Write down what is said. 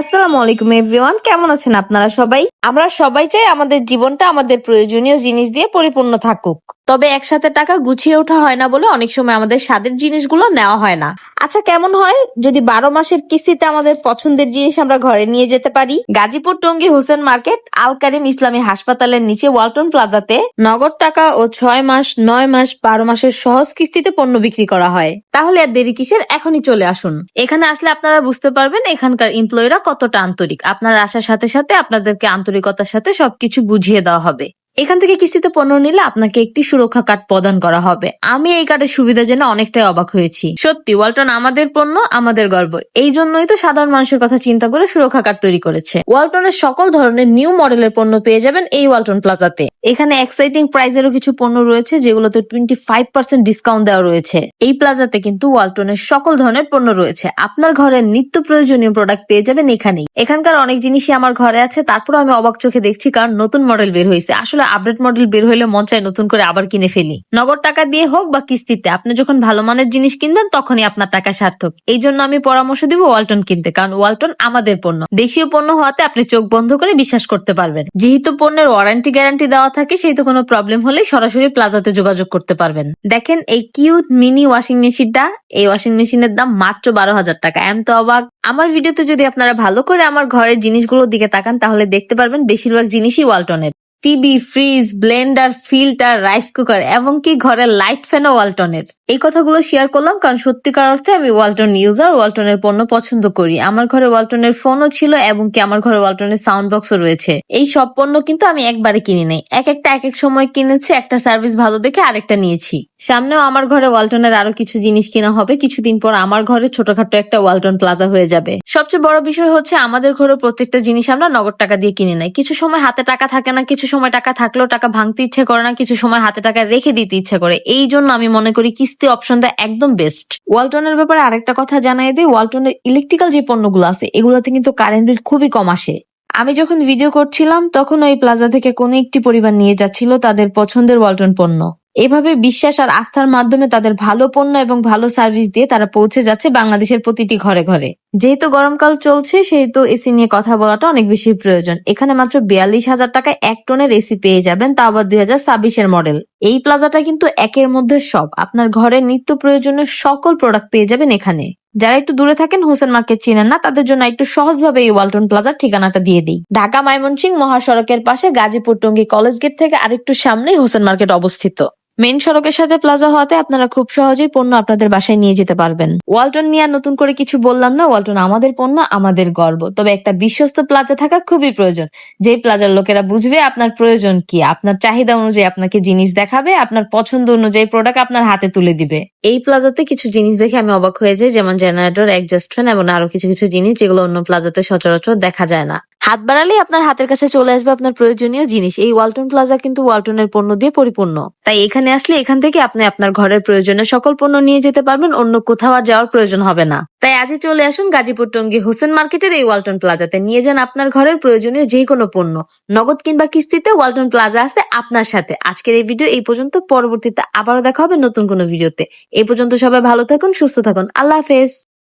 আসসালামু আলাইকুম এভরিওয়ান, কেমন আছেন আপনারা সবাই? আমরা সবাই চাই আমাদের জীবনটা আমাদের প্রয়োজনীয় জিনিস দিয়ে পরিপূর্ণ থাকুক। তবে একসাথে টাকা গুছিয়ে ওঠা হয় না বলে অনেক সময় আমাদের স্বাদের জিনিসগুলো নেওয়া হয় না। আচ্ছা, কেমন হয় যদি 12 মাসের কিস্তিতে আমাদের পছন্দের জিনিস আমরা ঘরে নিয়ে যেতে পারি? গাজীপুর টঙ্গী হোসেন মার্কেট, আল কারিম ইসলামী হাসপাতালের নিচে ওয়ালটন প্লাজাতে নগদ টাকা ও 6 মাস, 9 মাস, 12 মাসের সহজ কিস্তিতে পণ্য বিক্রি করা হয়। তাহলে আর দেরি কিসের, এখনই চলে আসুন। এখানে আসলে আপনারা বুঝতে পারবেন এখানকার এমপ্লয়িরা কতটা আন্তরিক। আপনার আসার সাথে সাথে আপনাদেরকে আন্তরিকতার সাথে সবকিছু বুঝিয়ে দেওয়া হবে। এখান থেকে কিস্তিতে পণ্য নিলে আপনাকে একটি সুরক্ষা কার্ড প্রদান করা হবে। আমি এই কার্ডের সুবিধা জেনে অনেকটাই অবাক হয়েছি। সত্যি ওয়ালটন আমাদের পণ্য, আমাদের গর্ব। এই জন্যই তো সাধারণ মানুষের কথা চিন্তা করে সুরক্ষা কার্ড তৈরি করেছে। ওয়ালটনের সকল ধরনের নিউ মডেলের পণ্য পেয়ে যাবেন এই ওয়ালটন প্লাজাতে। এখানে এক্সাইটিং প্রাইজেরও কিছু পণ্য রয়েছে যেগুলোতে 25% ডিসকাউন্ট দেওয়া রয়েছে। এই প্লাজাতে কিন্তু ওয়ালটনের সকল ধরনের পণ্য রয়েছে। আপনার ঘরের নিত্য প্রয়োজনীয় প্রোডাক্ট পেয়ে যাবেন এখানেই। এখানকার অনেক জিনিসই আমার ঘরে আছে, তারপর আমি অবাক চোখে দেখছি কারণ নতুন মডেল বের হয়েছে। আসলে আপডেট মডেল বের হইলে মন চায় নতুন করে আবার কিনে ফেলি। নগদ টাকা দিয়ে হোক বা কিস্তিতে, আপনি যখন ভালো মানের জিনিস কিনবেন তখনই আপনার টাকা সার্থক। এই জন্য আমি পরামর্শ দিব ওয়ালটন কিনতে, কারণ ওয়ালটন আমাদের পণ্য। দেশীয় পণ্য হওয়াতে আপনি চোখ বন্ধ করে বিশ্বাস করতে পারবেন। যেহেতু পণ্যের ওয়ারেন্টি গ্যারান্টি দেওয়া থাকে, সেহেতু কোনো প্রবলেম হলে সরাসরি প্লাজাতে যোগাযোগ করতে পারবেন। দেখেন এই কিউট মিনি ওয়াশিং মেশিনটা, এই ওয়াশিং মেশিনের দাম মাত্র 12,000 টাকা। আমি তো অবাক। আমার ভিডিওতে যদি আপনারা ভালো করে আমার ঘরের জিনিসগুলোর দিকে তাকান তাহলে দেখতে পারবেন বেশিরভাগ জিনিসই ওয়ালটনের। TV, fridge, blender, filter, rice cooker এবং কি ঘরের লাইট ফ্যানও ওয়ালটনের। এই কথাগুলো শেয়ার করলাম কারণ সত্যিকার অর্থে আমি ওয়ালটন ইউজার, ওয়ালটনের পণ্য পছন্দ করি। আমার ঘরে ওয়ালটনের ফোনও ছিল এবং কি আমার ঘরে ওয়ালটনের সাউন্ড বক্সও রয়েছে। এই সব পণ্য কিন্তু আমি একবারে কিনি নাই, এক একটা এক এক সময় কিনেছি। একটা সার্ভিস ভালো দেখে আরেকটা নিয়েছি। সামনেও আমার ঘরে ওয়ালটনের আরো কিছু জিনিস কিনা হবে। কিছুদিন পর আমার ঘরে ছোটখাটো একটা ওয়ালটন প্লাজা হয়ে যাবে। সবচেয়ে বড় বিষয় হচ্ছে আমাদের ঘরে প্রত্যেকটা জিনিস আমরা নগদ টাকা দিয়ে কিনে নাই। কিছু সময় হাতে টাকা থাকে না, কিছু সময় টাকা থাকলেও টাকা ভাঙতে ইচ্ছে করে না, কিছু সময় হাতে টাকা রেখে দিতে ইচ্ছে করে। এই জন্য আমি মনে করি কিস্তি অপশনটা একদম বেস্ট। ওয়ালটনের ব্যাপারে আরেকটা কথা জানাই দিই, ওয়ালটনের ইলেকট্রিক্যাল যে পণ্যগুলো আছে এগুলোতে কিন্তু কারেন্ট বিল খুবই কম আসে। আমি যখন ভিডিও করছিলাম তখন ওই প্লাজা থেকে কোনো একটি পরিবার নিয়ে যাচ্ছিল তাদের পছন্দের ওয়ালটন পণ্য। এভাবে বিশ্বাস আর আস্থার মাধ্যমে তাদের ভালো পণ্য এবং ভালো সার্ভিস দিয়ে তারা পৌঁছে যাচ্ছে বাংলাদেশের প্রতিটি ঘরে ঘরে। যেহেতু গরমকাল চলছে সেহেতু এসি নিয়ে কথা বলাটা অনেক বেশি প্রয়োজন। এখানে মাত্র 42,000 টাকায় 1 টনের এসি পেয়ে যাবেন, তা আবার 2026-এর মডেল। এই প্লাজাটা কিন্তু একের মধ্যে সব। আপনার ঘরের নিত্য প্রয়োজনের সকল প্রোডাক্ট পেয়ে যাবেন এখানে। যারা একটু দূরে থাকেন, হোসেন মার্কেট চিনেন না, তাদের জন্য একটু সহজভাবে এই ওয়ালটন প্লাজার ঠিকানাটা দিয়ে দিই। ঢাকা ময়মনসিংহ মহাসড়কের পাশে গাজীপুর টঙ্গী কলেজ গেট থেকে আরেকটু সামনেই হোসেন মার্কেট অবস্থিত। মেইন সড়কের সাথে প্লাজা হওয়াতে আপনারা খুব সহজেই পণ্য আপনাদের বাসায় নিয়ে যেতে পারবেন। ওয়ালটন নিয়ে নতুন করে কিছু বললাম না, ওয়ালটন আমাদের পণ্য, আমাদের গর্ব। তবে একটা বিশ্বস্ত প্লাজা থাকা খুবই প্রয়োজন, যে প্লাজার লোকেরা বুঝবে আপনার প্রয়োজন কি, আপনার চাহিদা অনুযায়ী আপনাকে জিনিস দেখাবে, আপনার পছন্দ অনুযায়ী প্রোডাক্ট আপনার হাতে তুলে দিবে। এই প্লাজাতে কিছু জিনিস দেখে আমি অবাক হয়ে যাই, যেমন জেনারেটর, অ্যাডজাস্ট ফ্যান এবং আরো কিছু কিছু জিনিস যেগুলো অন্য প্লাজাতে সচরাচর দেখা যায় না। হাত বাড়ালেই আপনার হাতের কাছে চলে আসবে আপনার প্রয়োজনীয় জিনিস। এই ওয়ালটন প্লাজা কিন্তু ওয়ালটনের পণ্য দিয়ে পরিপূর্ণ। তাই এখানে আসলে এখান থেকে আপনি আপনার ঘরের প্রয়োজনীয় সকল পণ্য নিয়ে যেতে পারবেন, অন্য কোথাও আর যাওয়ার প্রয়োজন হবে না। তাই আজই চলে আসুন গাজীপুর টঙ্গী হোসেন মার্কেটের এই ওয়ালটন প্লাজাতে, নিয়ে যান আপনার ঘরের প্রয়োজনীয় যে কোনো পণ্য। নগদ কিংবা কিস্তিতে ওয়ালটন প্লাজা আছে আপনার সাথে। আজকের এই ভিডিও এই পর্যন্ত, পরবর্তীতে আবারও দেখা হবে নতুন কোনো ভিডিওতে। এই পর্যন্ত সবাই ভালো থাকুন, সুস্থ থাকুন। আল্লাহ হাফেজ।